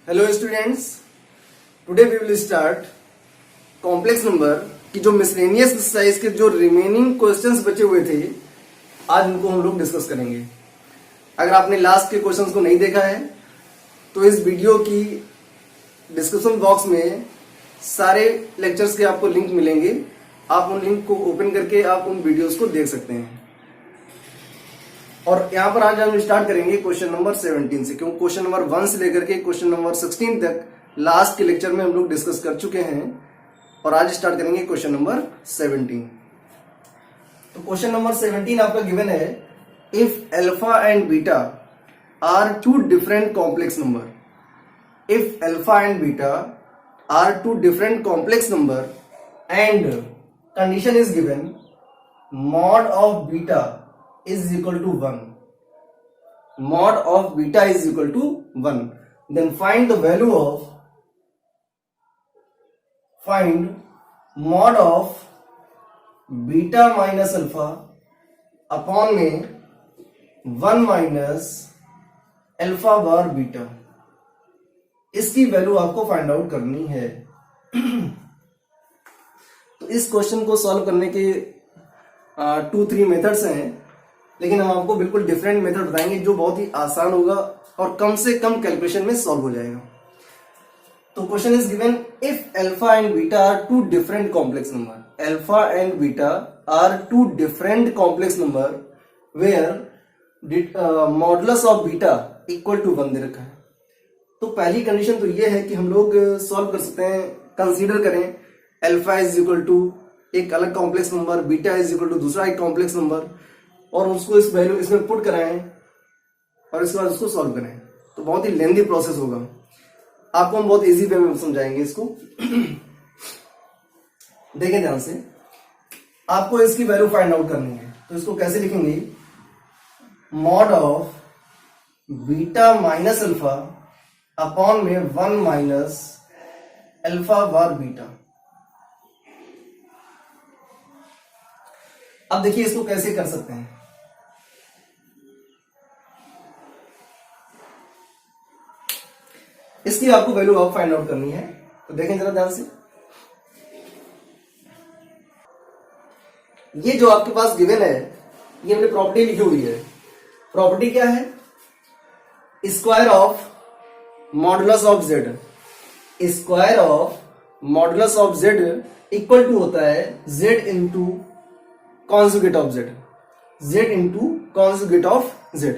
Hello students, today we will start complex number की जो miscellaneous exercise के जो रिमेनिंग क्वेश्चंस बचे हुए थे, आज उनको हम लोग डिस्कस करेंगे। अगर आपने लास्ट के क्वेश्चंस को नहीं देखा है तो इस वीडियो की डिस्क्रिप्शन बॉक्स में सारे लेक्चर्स के आपको लिंक मिलेंगे। आप उन लिंक को ओपन करके आप उन वीडियोस को देख सकते हैं। और यहाँ पर आज हम स्टार्ट करेंगे क्वेश्चन नंबर 17 से, क्योंकि क्वेश्चन नंबर 1 से लेकर के क्वेश्चन नंबर 16 तक लास्ट के लेक्चर में हम लोग डिस्कस कर चुके हैं। और आज स्टार्ट करेंगे क्वेश्चन नंबर 17। तो क्वेश्चन नंबर 17 आपका गिवन है, if alpha and beta are two different complex number, if alpha and beta are two different complex number and condition is given mod of beta is equal to 1, mod of beta is equal to 1, then find the value of, find mod of beta minus alpha upon में 1 minus alpha bar beta, इसकी value आपको find out करनी है। तो इस question को solve करने के 2-3 मेथड्स हैं, लेकिन हम आपको बिल्कुल डिफरेंट मेथड बताएंगे जो बहुत ही आसान होगा और कम से कम कैलकुलेशन में सॉल्व हो जाएगा। तो question is given, if alpha and beta are two different complex number, alpha and beta are two different complex number where modulus of beta equal to 1 दे रखा है। तो पहली कंडीशन तो ये है कि हम लोग सॉल्व कर सकते हैं, कंसीडर करें अल्फा इज इक्वल टू एक अलग complex number, beta is equal to दूसरा एक कॉम्प्लेक्स नंबर, और उसको इस वैल्यू इसमें पुट कराएं और इसके बाद उसको सॉल्व करें। तो बहुत ही लेंथी प्रोसेस होगा, आपको हम बहुत इजी वे में समझाएंगे इसको। देखें ध्यान से, आपको इसकी वैल्यू फाइंड आउट करनी है। तो इसको कैसे लिखेंगे, mod of beta minus alpha upon में 1 माइनस अल्फा बार बीटा। अब देखिए इसको कैसे कर सकते हैं। इसकी आपको वैल्यू आप फाइंड आउट करनी है। तो देखें जरा ध्यान से, ये जो आपके पास गिवन है, ये हमने प्रॉपर्टी लिखी हुई है। प्रॉपर्टी क्या है, square of modulus of z, square of modulus of z equal to होता है z into conjugate of z, z into conjugate of z.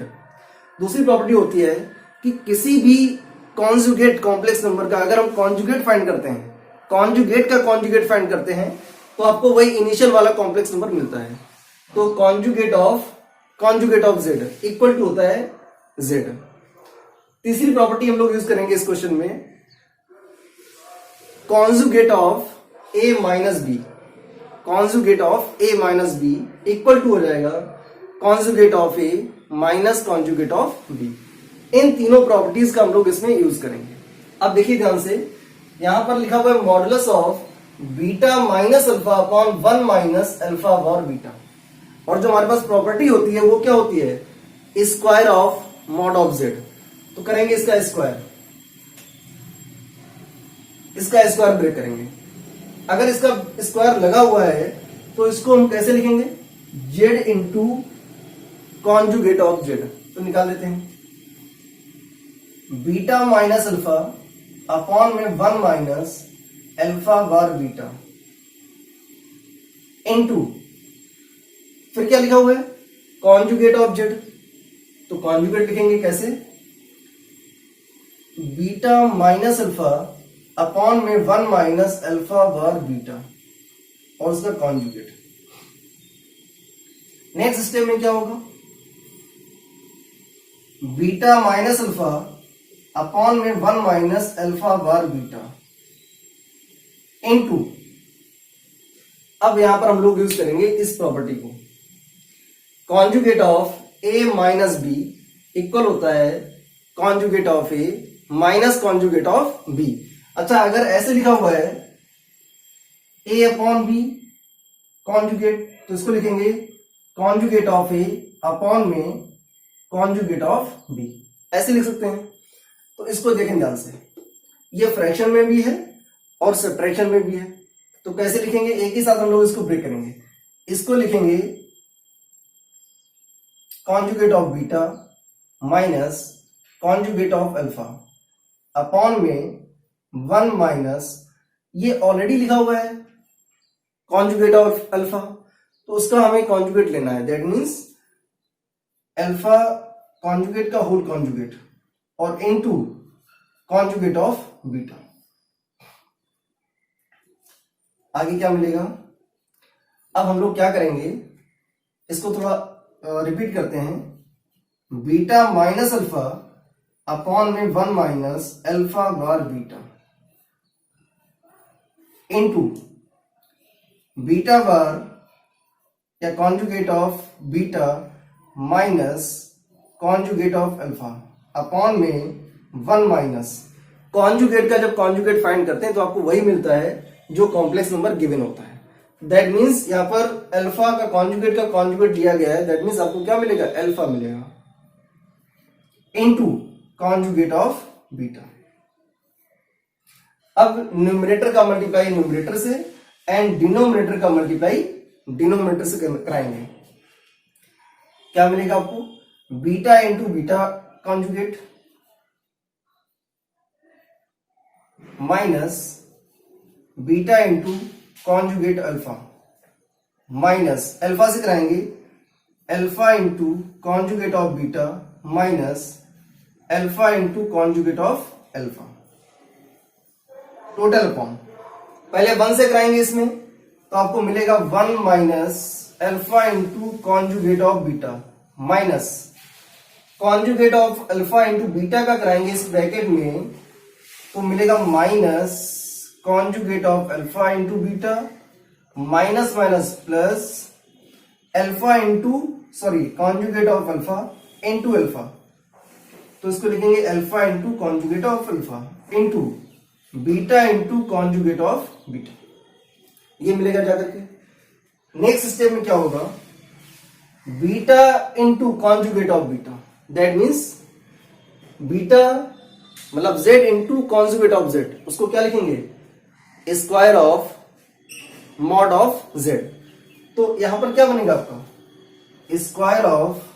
दूसरी प्रॉपर्टी होती है कि किसी भी कॉन्जुगेट कॉम्प्लेक्स नंबर का अगर हम कॉन्जुगेट फाइंड करते हैं, कॉन्जुगेट का कॉन्जुगेट फाइंड करते हैं, तो आपको वही इनिशियल वाला कॉम्प्लेक्स नंबर मिलता है। तो conjugate of z equal to होता है जेड। तीसरी प्रॉपर्टी हम लोग यूज करेंगे इस क्वेश्चन में, conjugate of A minus B, conjugate of A minus B equal to हो जाएगा conjugate of A minus conjugate of B. इन तीनों प्रॉपर्टीज का हम लोग इसमें यूज करेंगे। अब देखिए ध्यान से, यहां पर लिखा हुआ है modulus of beta minus alpha upon 1 minus alpha और बीटा, और जो हमारे पास प्रॉपर्टी होती है वो क्या होती है, square of mod of Z. तो करेंगे इसका स्क्वायर ब्रेक करेंगे। अगर इसका स्क्वायर लगा हुआ है तो इसको हम कैसे लिखेंगे, Z into conjugate of Z. तो निकाल देते हैं, बीटा माइनस अल्फा अपॉन में 1 minus alpha bar beta into, फिर क्या लिखा हुआ है, कॉन्जुगेट ऑफ जेड। तो कॉन्जुगेट लिखेंगे कैसे, बीटा माइनस अल्फा अपॉन में 1 माइनस अल्फा बार बीटा और उसका कॉन्जुगेट। नेक्स्ट स्टेप में क्या होगा, बीटा माइनस अल्फा अपॉन में 1 minus alpha bar beta into, अब यहां पर हम लोग यूज करेंगे इस प्रॉपर्टी को, conjugate of A minus B equal होता है conjugate of A minus conjugate of b. अच्छा, अगर ऐसे लिखा हुआ है ए अपॉन बी कॉन्जुगेट, तो इसको लिखेंगे कॉन्जुगेट ऑफ ए अपॉन में कॉन्जुगेट ऑफ बी, ऐसे लिख सकते हैं। तो इसको देखें ध्यान से, ये फ्रैक्शन में भी है और सब्ट्रैक्शन में भी है। तो कैसे लिखेंगे, एक ही साथ हम लोग इसको ब्रेक करेंगे। इसको लिखेंगे conjugate of beta minus conjugate of alpha upon में 1 माइनस, ये ऑलरेडी लिखा हुआ है कॉन्जुगेट ऑफ अल्फा, तो उसका हमें कॉन्जुगेट लेना है। दैट मीन्स अल्फा कॉन्जुगेट का होल कॉन्जुगेट और इनटू कॉन्जुगेट ऑफ बीटा। आगे क्या मिलेगा, अब हम लोग क्या करेंगे, इसको थोड़ा रिपीट करते हैं। बीटा माइनस अल्फा अपॉन में 1 minus alpha bar beta into beta bar या conjugate of beta minus conjugate of alpha upon में 1 माइनस, कॉन्जुगेट का जब कॉन्जुगेट फाइंड करते हैं तो आपको वही मिलता है जो कॉम्प्लेक्स नंबर गिवन होता है। दैट मीन्स यहां पर अल्फा का कॉन्जुगेट दिया गया है, दैट मीन्स आपको क्या मिलेगा, अल्फा मिलेगा इनटू कॉन्जुगेट ऑफ बीटा। अब न्यूमरेटर का मल्टीप्लाई न्यूमरेटर से एंड डिनोमिनेटर का मल्टीप्लाई डिनोमिनेटर से कराएंगे। क्या मिलेगा आपको, beta into beta conjugate minus beta into conjugate alpha minus alpha से कराएंगे alpha into conjugate of beta minus alpha into conjugate of alpha total upon, पहले 1 से कराएंगे इसमें तो आपको मिलेगा 1 minus alpha into conjugate of beta minus conjugate of alpha into beta का कराएंगे इस ब्रैकेट में तो मिलेगा minus conjugate of alpha into beta minus minus plus alpha into conjugate of alpha into alpha, तो इसको लिखेंगे alpha into conjugate of alpha into beta into conjugate of beta, ये मिलेगा जाकर के। नेक्स्ट स्टेप में क्या होगा, beta into conjugate of beta, that means beta मतलब z into conjugate of z, उसको क्या लिखेंगे, square of mod of z। तो यहां पर क्या बनेगा आपका, square of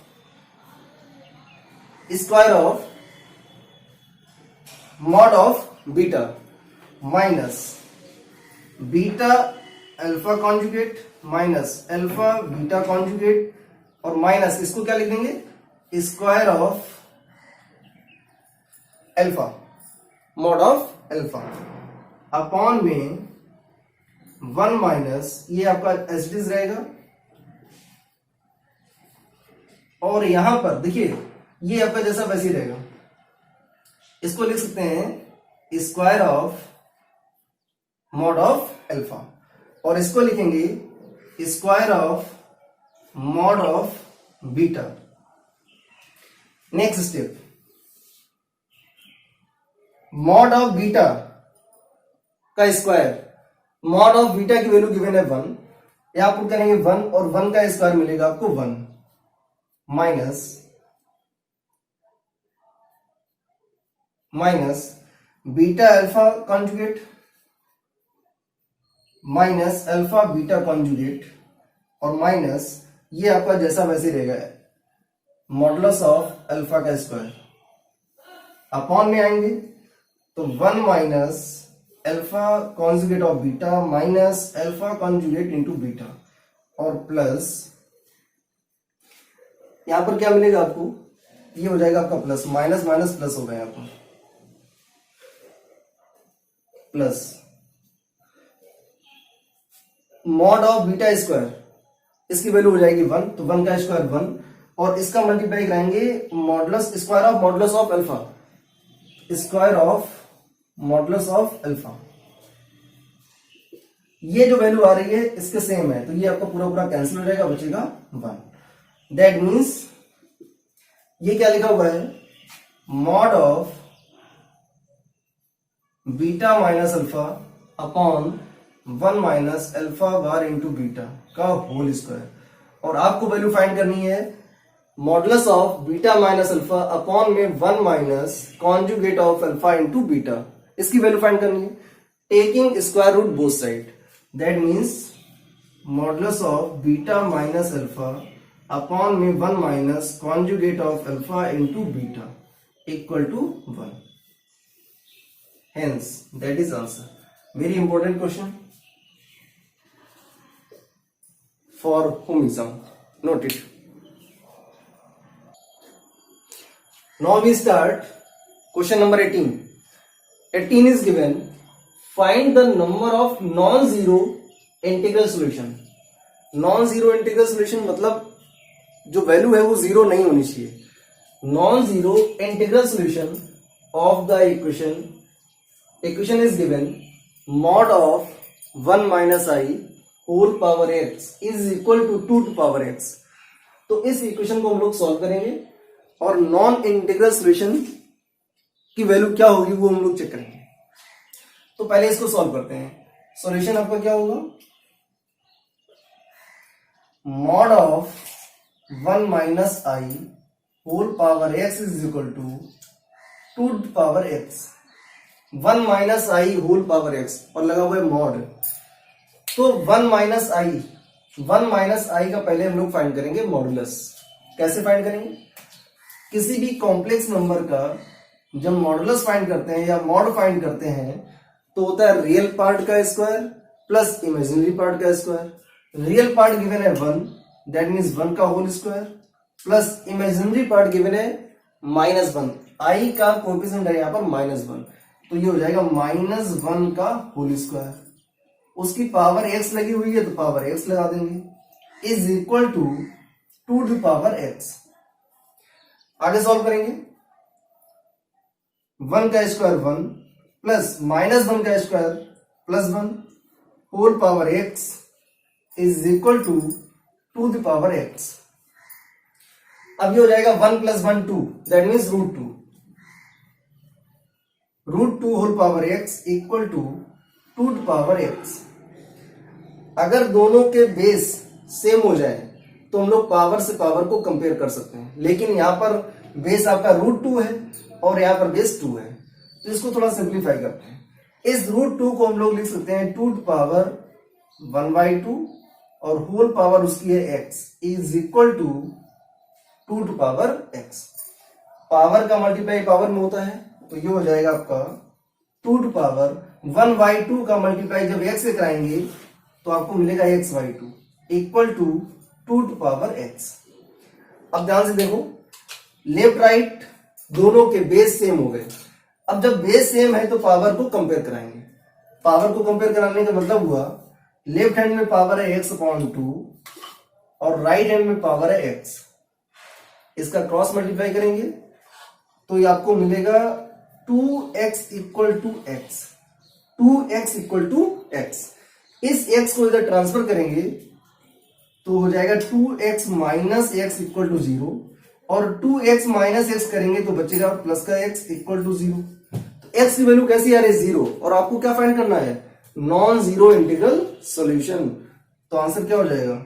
mod of beta minus beta alpha conjugate minus alpha beta conjugate और माइनस इसको क्या लिख देंगे, square of alpha mod of alpha upon में 1 माइनस, ये आपका एज इट इज रहेगा और यहां पर देखिए ये आपका जैसा वैसे ही रहेगा, इसको लिख सकते हैं square of mod of alpha और इसको लिखेंगे square of mod of beta. Next step, mod of beta का स्क्वायर, मॉड ऑफ बीटा की वैल्यू गिवन है 1, यहां पुट करेंगे 1 और 1 का स्क्वायर मिलेगा आपको 1 minus beta alpha conjugate minus alpha beta conjugate और माइनस ये आपका जैसा वैसे रहेगा मॉडुलस ऑफ अल्फा का स्क्वायर अपॉन में आएंगे तो 1 minus alpha conjugate of beta minus alpha conjugate into beta और प्लस यहां पर क्या मिलेगा आपको, ये हो जाएगा आपका प्लस, माइनस माइनस प्लस होगा यहां पर plus mod of beta square, इसकी वैल्यू हो जाएगी 1, तो 1 का स्क्वायर 1 और इसका मल्टीप्लाई कराएंगे modulus square of modulus of alpha, square of modulus of alpha, ये जो वैल्यू आ रही है इसके सेम है तो ये आपका पूरा पूरा कैंसिल हो जाएगा, बचेगा 1। दैट मीन्स ये क्या लिखा हुआ है, mod of beta minus alpha upon 1 minus alpha bar into beta का होल स्क्वायर और आपको वैल्यू फाइंड करनी है modulus of beta minus alpha upon में 1 minus conjugate of alpha into beta इसकी वैल्यू फाइंड करनी है taking square root both side, that means modulus of beta minus alpha upon में 1 minus conjugate of alpha into beta equal to 1. Hence, that is answer. Very important question for home exam. Note it. Now we start question number 18. 18 is given. Find the number of non-zero integral solution. Non-zero integral solution मतलब जो value है वो zero नहीं होनी चाहिए. Non-zero integral solution of the equation is given mod of 1 minus I whole power x is equal to 2 to power x. तो इस equation को हम लोग सॉल्व करेंगे और नॉन इंटीग्रल सॉल्यूशन की वैल्यू क्या होगी वो हम लोग चेक करेंगे. तो पहले इसको सॉल्व करते हैं. सॉल्यूशन आपका क्या होगा, mod of 1 minus i whole power x is equal to 2 to power x. 1 minus i whole power x और लगा हुआ है मॉड. तो 1 माइनस आई का पहले हम लोग फाइंड करेंगे मॉडुलस. कैसे फाइंड करेंगे, किसी भी कॉम्प्लेक्स नंबर का जब मॉडुलस फाइंड करते हैं या मॉड फाइंड करते हैं तो होता है रियल पार्ट का स्क्वायर प्लस इमेजिनरी पार्ट का स्क्वायर. रियल पार्ट गिवन है 1, दैट मीन्स 1 का whole square plus imaginary part given है -1. आई का कोएफिशिएंट है यहाँ पर -1, तो ये हो जाएगा -1 का होल स्क्वायर. उसकी पावर x लगी हुई है तो पावर x लगा देंगे is equal to 2 to power x. आगे सॉल्व करेंगे. 1 का स्क्वायर 1 प्लस -1 का square plus 1 whole power x is equal to 2 to power x. अब ये हो जाएगा 1 plus 1 2, that means √2. √2 whole power x equal to 2 to power x. अगर दोनों के बेस सेम हो जाए तो हम लोग पावर से पावर को कंपेयर कर सकते हैं, लेकिन यहां पर बेस आपका √2 है और यहां पर बेस 2 है, तो इसको थोड़ा सिंप्लीफाई करते हैं. इस √2 को हम लोग लिख सकते हैं 2 टू पावर 1/2 और होल पावर उसकी है x is equal to 2 to power x. Power का मल्टीप्लाई पावर में होता है तो ये हो जाएगा आपका 2 टू पावर 1/2 का मल्टीप्लाई जब x से कराएंगे तो आपको मिलेगा x/2 equal to 2 to power x. अब ध्यान से देखो, लेफ्ट राइट दोनों के बेस सेम हो गए. अब जब बेस सेम है तो पावर को कंपेयर कराएंगे. पावर को कंपेयर कराने का मतलब हुआ लेफ्ट हैंड में पावर है x/2 और राइट हैंड में पावर है x. इसका क्रॉस मल्टीप्लाई करेंगे तो ये आपको मिलेगा 2x equal to x. 2x equal to x. इस x को इधर ट्रांसफर करेंगे तो हो जाएगा 2x minus x equal to 0 और 2x माइनस x करेंगे तो बचेगा प्लस का x इक्वल टू 0. तो x की वैल्यू कैसी आ रही है, 0. और आपको क्या फाइंड करना है, नॉन जीरो इंटीग्रल सॉल्यूशन. तो आंसर क्या हो जाएगा,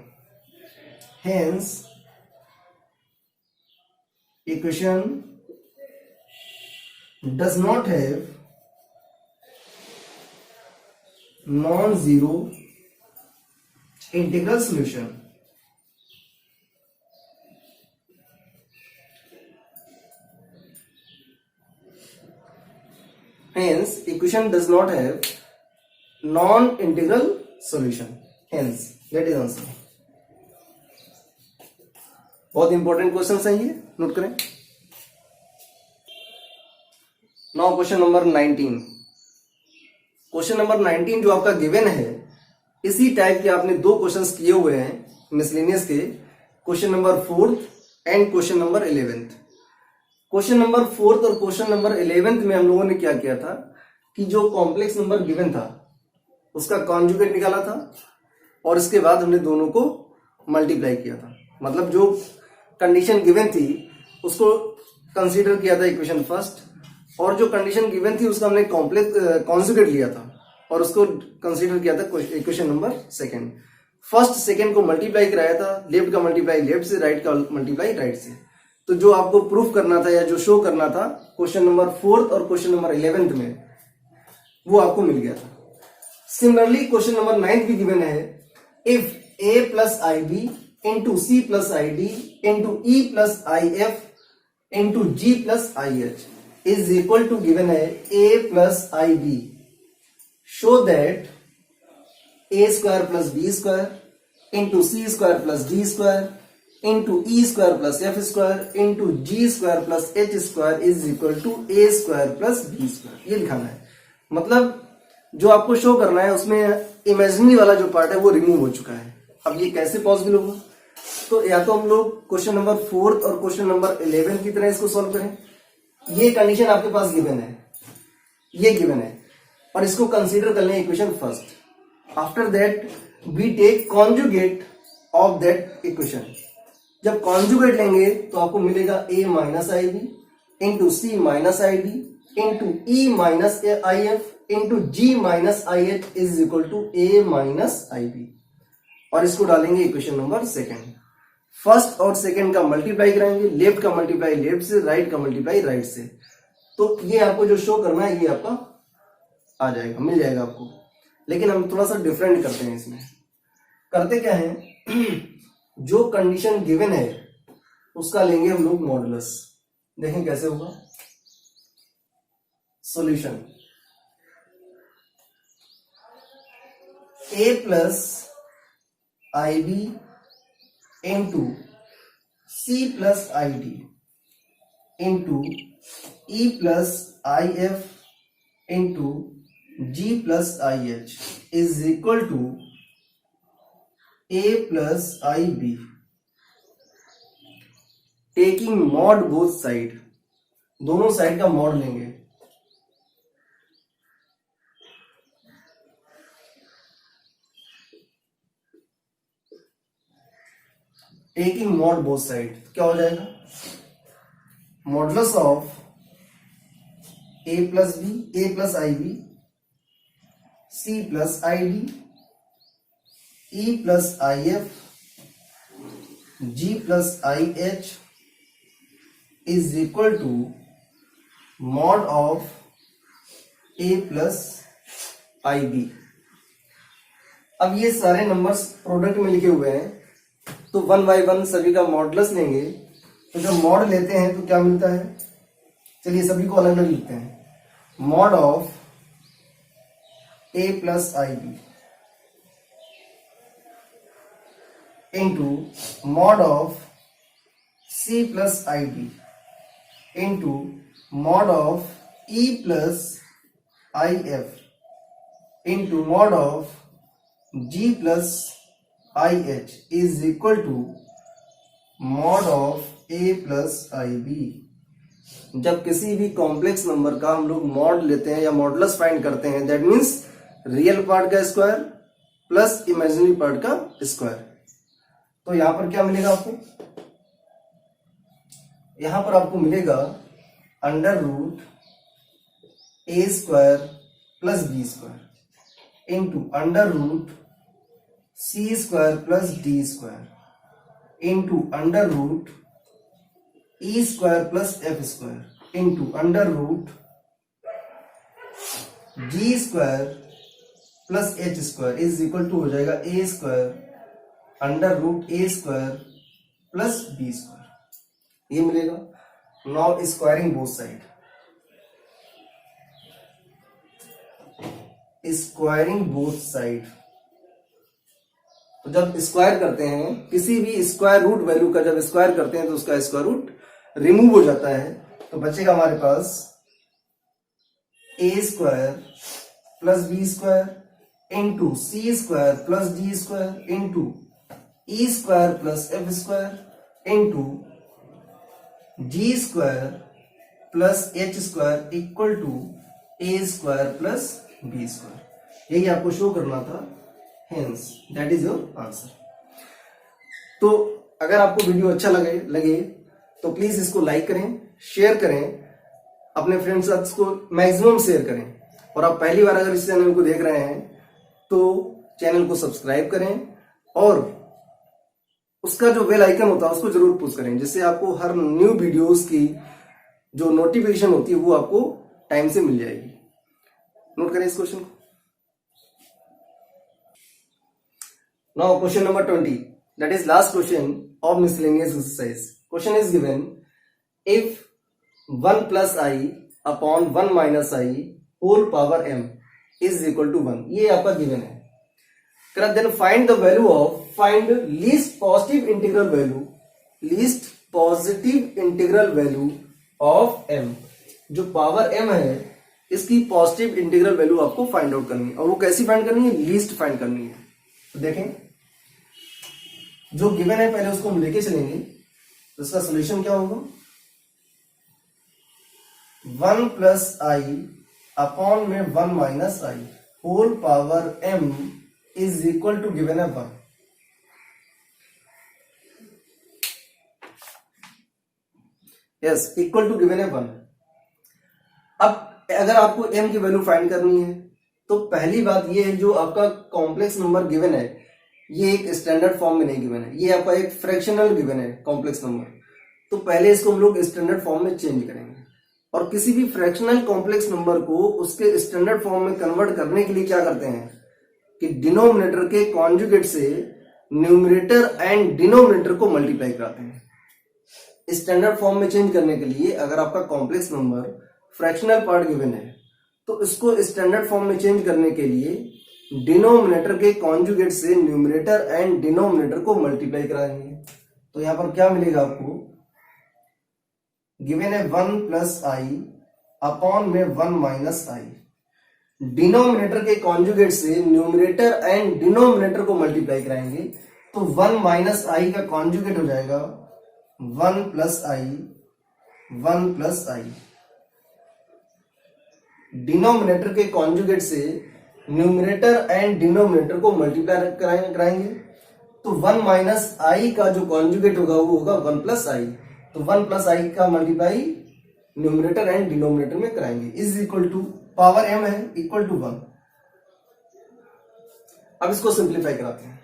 hence equation does not have non-zero integral solution. Hence, equation does not have non-integral solution. Hence, that is answer. बहुत इंपॉर्टेंट क्वेश्चन है ये, नोट करें. Now question number 19. Question number 19 जो आपका गिवन है, इसी टाइप के आपने 2 क्वेश्चंस किए हुए हैं मिसलेनियस के, question number 4 and question number 11. Question number 4 और क्वेश्चन नंबर 11 में हम लोगों ने क्या किया था कि जो कॉम्प्लेक्स नंबर गिवन था उसका कॉन्जुगेट निकाला था और इसके बाद हमने दोनों को मल्टीप्लाई किया था. मतलब जो कंडीशन गिवन थी उसको कंसीडर किया था इक्वेशन फर्स्ट, और जो कंडीशन गिवन थी उसका हमने कॉम्प्लेक्स कॉन्जुगेट लिया था और उसको कंसीडर किया था equation number second. First second को मल्टीप्लाई कराया था, लेफ्ट का मल्टीप्लाई लेफ्ट से, राइट का मल्टीप्लाई राइट से. तो जो आपको प्रूफ करना था या जो शो करना था क्वेश्चन नंबर 4 और क्वेश्चन नंबर 11 में, वो आपको मिल गया था। सिमिलरली क्वेश्चन नंबर 9 भी गिवन है, if a plus i b into c plus i d into e plus i f into g plus i h is equal to given है a plus i b, show that a square plus b square into c square plus d square into e square plus f square into g square plus h square is equal to a square plus b square. ये लिखाना है, मतलब जो आपको show करना है उसमें imaginary वाला जो पार्ट है वो रिमूव हो चुका है। अब ये कैसे पॉसिबल होगा? तो या तो हम लोग क्वेश्चन नंबर 4 और क्वेश्चन नंबर 11 की तरह इसको सॉल्व करें। ये कंडीशन आपके पास गिवन है, ये गिवन है, और इसको कंसीडर कर लें equation first. After that we take conjugate of that equation. जब कॉन्जुगेट लेंगे तो आपको मिलेगा a minus i b into c minus i d into e minus i f into g minus i h is equal to a minus i b, और इसको डालेंगे equation number second. First और second का multiply कराएंगे, left का multiply left से, right का multiply right से, तो ये आपको जो शो करना है ये आपका आ जाएगा, मिल जाएगा आपको। लेकिन हम थोड़ा सा डिफरेंट करते हैं इसमें। करते क्या है, जो कंडीशन गिवन है उसका लेंगे हम लोग मॉडुलस। देखें कैसे होगा solution. a plus i b into c plus i d into e plus i f into g plus i h is equal to a plus i b, taking mod both side, दोनों side का mod लेंगे। Taking mod both side क्या हो जाएगा, modulus of a plus b, a plus i b, c plus i d, e plus i f, g plus i h is equal to mod of a plus i b. अब ये सारे numbers product में लिखे हुए हैं, तो 1 bye 1 सभी का मॉडुलस लेंगे। तो जब मॉड लेते हैं तो क्या मिलता है, चलिए सभी को अलग अलग लिखते हैं। Mod of a plus i b into mod of c plus i d into mod of e plus i f into mod of g plus i h is equal to mod of a plus i b. जब किसी भी complex number का हम लोग mod लेते हैं या modulus find करते हैं, दैट मीन्स रियल पार्ट का स्क्वायर प्लस इमेजिनरी पार्ट का स्क्वायर। तो यहां पर क्या मिलेगा आपको, यहां पर आपको मिलेगा under root a square plus b square into under root c square plus d square into under root e square plus f square into under root g square plus h square is equal to हो जाएगा a square under root a square plus b square. ये मिलेगा। Now squaring both side, squaring both side. तो जब square करते हैं किसी भी स्क्वायर रूट वैल्यू का, जब स्क्वायर करते हैं तो उसका स्क्वायर रूट रिमूव हो जाता है, तो बचेगा हमारे पास a square plus b square into c square plus d square into e square plus f square into g square plus h square equal to a square plus b square. यही आपको show करना था, hence that is your answer. तो अगर आपको video अच्छा लगे तो प्लीज इसको लाइक करें, शेयर करें, अपने फ्रेंड्स को मैक्सिमम शेयर करें। और आप पहली बार अगर इस चैनल को देख रहे हैं तो चैनल को सब्सक्राइब करें और उसका जो बेल आइकन होता है उसको जरूर पुश करें, जिससे आपको हर न्यू वीडियोस की जो नोटिफिकेशन होती है वो आपको टाइम से मिल जाएगी। नोट करें इस क्वेश्चन को। Now question number 20, that is last question of miscellaneous exercise. Question is given, if 1 plus I upon 1 minus I whole power m is equal to 1, ये आपका given है। then find the value of, find least positive integral value of m। जो power m है इसकी positive integral value आपको find out करनी है, और वो कैसी फाइंड करनी है, लीस्ट फाइंड करनी है। तो देखें जो गिवन है पहले उसको हम लेके चलेंगे, तो इसका सोल्यूशन क्या होगा, 1 प्लस आई अपॉन में 1 minus i whole power m is equal to given है 1। यस, इक्वल टू गिवन है 1। अब अगर आपको m की वैल्यू फाइंड करनी है तो पहली बात ये है, जो आपका कॉम्प्लेक्स नंबर गिवन है ये एक स्टैंडर्ड फॉर्म में नहीं गिवन है, ये आपका एक फ्रैक्शनल गिवन है कॉम्प्लेक्स नंबर। तो पहले इसको हम लोग स्टैंडर्ड फॉर्म में चेंज करेंगे, और किसी भी फ्रैक्शनल कॉम्प्लेक्स नंबर को उसके स्टैंडर्ड फॉर्म में कन्वर्ट करने के लिए क्या करते हैं कि डिनोमिनेटर के कॉन्जुगेट से न्यूमरेटर एंड डिनोमिनेटर को मल्टीप्लाई कराते हैं। स्टैंडर्ड फॉर्म में चेंज करने के लिए अगर आपका complex number fractional part given है तो इसको स्टैंडर्ड फॉर्म में चेंज करने के लिए डिनोमिनेटर के कॉन्जुगेट से न्यूमरेटर एंड डिनोमिनेटर को मल्टीप्लाई कराएंगे। तो यहां पर क्या मिलेगा आपको, गिवन है 1 प्लस आई अपॉन में 1 माइनस आई। डिनोमिनेटर के कॉन्जुगेट से न्यूमरेटर एंड डिनोमिनेटर को मल्टीप्लाई कराएंगे, तो 1 माइनस आई का कॉन्जुगेट हो जाएगा 1 प्लस आई, 1 प्लस आई। डिनोमिनेटर के कॉन्जुगेट से न्यूमरेटर एंड डिनोमिनेटर को मल्टीप्लाई कराएंगे, तो 1 माइनस आई का जो कॉन्जुगेट होगा वो होगा 1 प्लस आई। तो 1 प्लस आई का मल्टीप्लाई न्यूमरेटर एंड डिनोमिनेटर में कराएंगे, is equal to power m है इक्वल टू 1। अब इसको सिंप्लीफाई कराते हैं,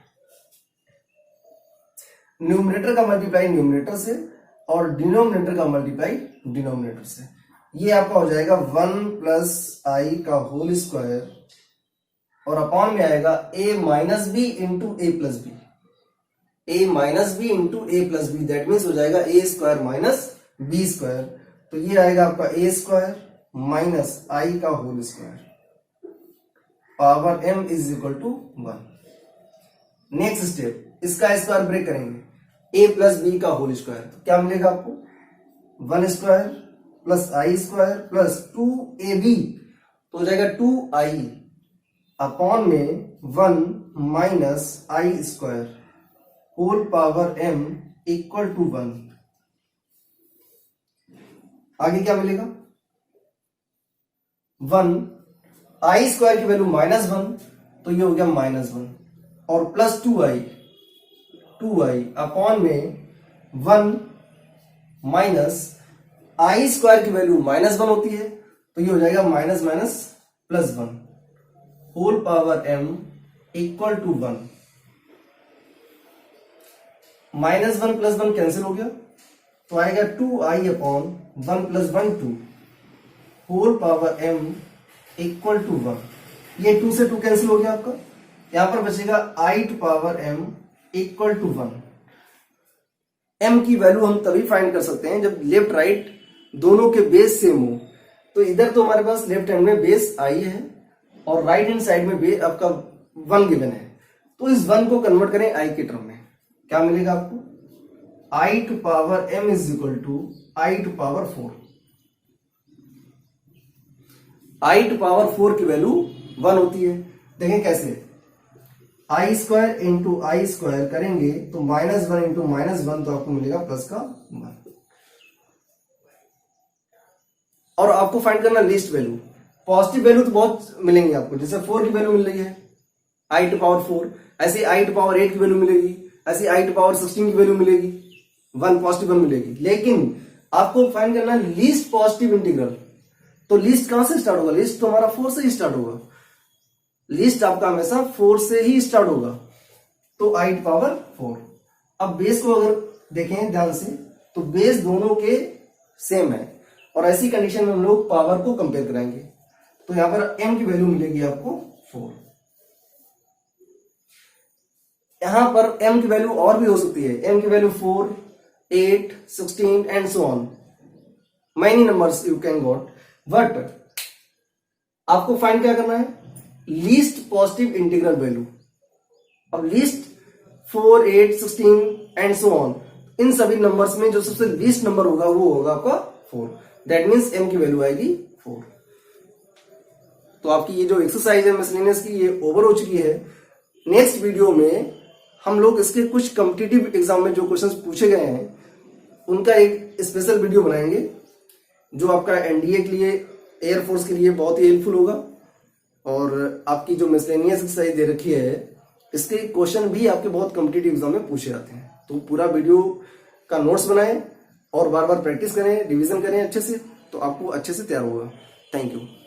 न्यूमरेटर का मल्टीप्लाई न्यूमरेटर से और डिनोमिनेटर का मल्टीप्लाई डिनोमिनेटर से। ये आपका हो जाएगा 1 प्लस आई का होल स्क्वायर और अपॉन में आएगा a minus b into a plus b, a minus b into a plus b, that means हो जाएगा a square minus b square. तो ये आएगा आपका a स्क्वायर माइनस आई का whole square power m is equal to 1। Next step, इसका square break करेंगे, a plus b का होल स्क्वायर, तो क्या मिलेगा आपको 1 square plus i square plus 2ab, तो हो जाएगा 2i अपॉन में 1 minus i square whole power m equal to 1। आगे क्या मिलेगा 1, आई स्क्वायर की वैल्यू -1, तो ये हो गया -1 और प्लस 2i अपॉन में 1 माइनस आई स्क्वायर की वैल्यू -1 होती है, तो ये हो जाएगा minus minus plus 1 whole power m equal to 1। -1 plus 1 cancel हो गया, तो आएगा 2i upon 1 plus 1 2 whole power m equal to 1। ये 2 से 2 कैंसिल हो गया आपका, यहां पर बचेगा i to power m equal to 1। m की वैल्यू हम तभी फाइंड कर सकते हैं जब लेफ्ट राइट दोनों के बेस सेम हो। तो इधर तो हमारे पास लेफ्ट हैंड में बेस i है और राइट हैंड साइड में बेस आपका 1 गिवन है, तो इस 1 को कन्वर्ट करें i के टर्म में, क्या मिलेगा आपको i to power m is equal to i to power 4। i to power 4 की वैल्यू 1 होती है, देखें कैसे, i square into i square करेंगे तो -1 इंटू -1, तो आपको मिलेगा प्लस का 1। और आपको फाइंड करना लिस्ट वैल्यू, पॉजिटिव वैल्यू तो बहुत मिलेंगे आपको, जैसे 4 की वैल्यू मिल रही है आई टू पावर 4, ऐसे आई टू पावर 8 की वैल्यू मिलेगी, ऐसे आई टू पावर 16 की वैल्यू मिलेगी, 1 पॉजिटिव 1 मिलेगी। लेकिन आपको फाइंड करना लीस्ट पॉजिटिव इंटीग्रल, तो लिस्ट कहां से स्टार्ट होगा, लिस्ट तो हमारा 4 से ही स्टार्ट होगा, लिस्ट आपका हमेशा 4 से ही स्टार्ट होगा, तो आई टू पावर 4। अब बेस को अगर देखें ध्यान से तो बेस दोनों के सेम है, और ऐसी कंडीशन में हम लोग पावर को कंपेयर कराएंगे। तो यहां पर m की वैल्यू मिलेगी आपको 4। यहां पर m की वैल्यू और भी हो सकती है, m की value 4, 8, 16 and so on, many numbers you can got, but आपको फाइंड क्या करना है, लीस्ट पॉजिटिव इंटीग्रल वैल्यू। अब लीस्ट 4, 8, 16 एंड सो ऑन, इन सभी नंबर्स में जो सबसे लीस्ट नंबर होगा वो होगा आपका 4। दैट मीन्स m की वैल्यू आएगी 4। तो आपकी ये जो एक्सरसाइज है मिसलेनियस की, ये ओवर हो चुकी है। नेक्स्ट वीडियो में हम लोग इसके कुछ कॉम्पिटिटिव एग्जाम में जो क्वेश्चंस पूछे गए हैं उनका एक स्पेशल वीडियो बनाएंगे, जो आपका एनडीए के लिए, एयरफोर्स के लिए बहुत ही हेल्पफुल होगा। और आपकी जो मिसलेनियस एक्सरसाइज दे रखी है, इसके क्वेश्चन भी आपके बहुत कॉम्पिटिटिव एग्जाम में पूछे जाते हैं। तो पूरा वीडियो का नोट्स बनाएं और बार बार प्रैक्टिस करें, रिवीजन करें अच्छे से, तो आपको अच्छे से तैयार होगा। Thank you.